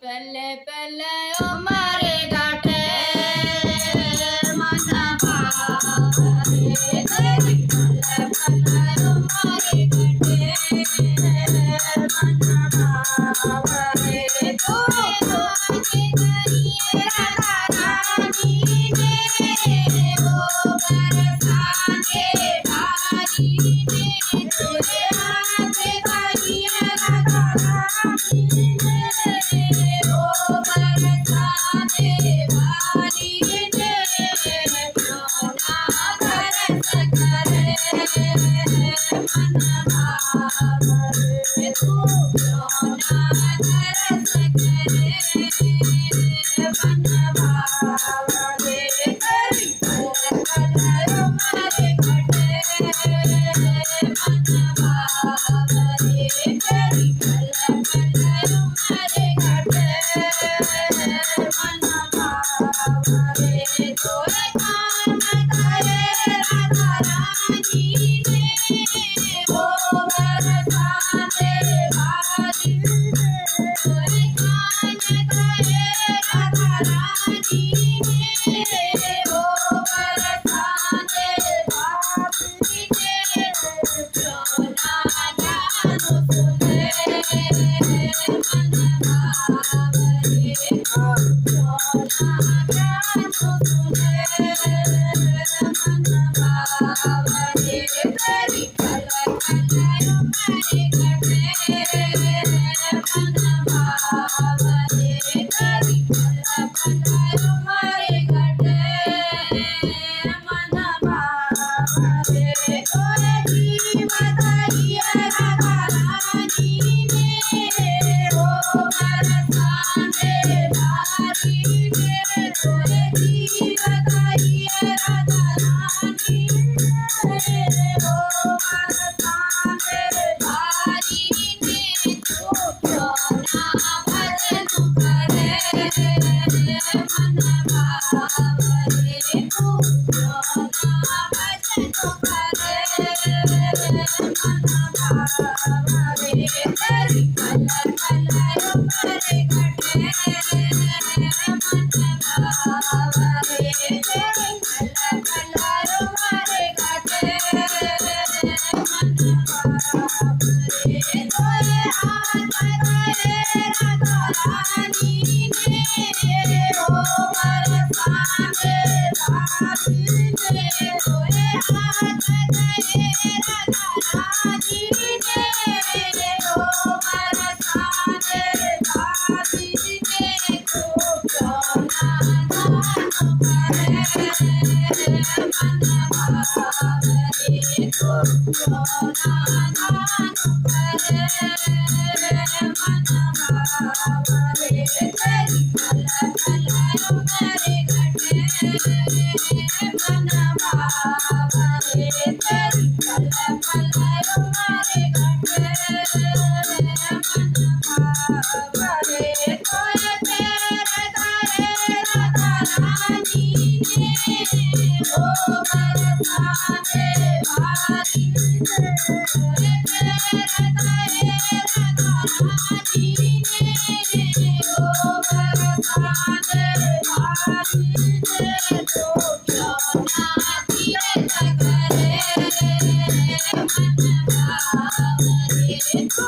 पहले पहले ओ मारे गाठे मना भावे तेरी पहले पहले ओ मारे गाठे मना भावे तो आगे करिए राधा रानी ने वो बरसाने भारी ने तेरे आगे करिए राधा रानी ने वो बरसाने भारी ने सोना तरस करे मन भावे तू सोना तरस करे मन भावे तेरी कलर मारे घटे मन भावे तेरी कलर मारे घटे मन भावे तोरे कान करे राधा रानी ने वो बरसाने भारी तोरे कान करे राधा रानी ने वो बरसाने भारी ने सोना जानो सुने मन भावे सोना जानो सुने मन भावे तेरी कलर मारे घटे मन भावे तेरी कलर मारे घटे मन भावे तोरे जीव दरिया राधा रानी ने वो बरसाने भारी ने तोरे जीव दरिया राधा रानी ने वो बरसाने भारी ने तो सोना भजन करे मन भावे तू सोना भजन करे मन भावे तेरी कलर मारे घटे मन भावे तेरी कलर मारे घटे मन भावे तोरे हाथ करे राधा रानी ने वो बरसाने भारी ने तोरे हाथ करे राधा रानी ने वो बरसाने भारी ने तो सोना जानो करे मन भावे तो सोना जानो करे मन भावे तेरी कलर मारे घटे मन भावे तेरी कलर मारे घटे मन भावे तोरे तेरे करे राधा रानी ने वो बरसाने भारी ने तोरे तेरे करे राधा रानी ने वो बरसाने भारी ने तो सोना तीरथ करे मन भावे तू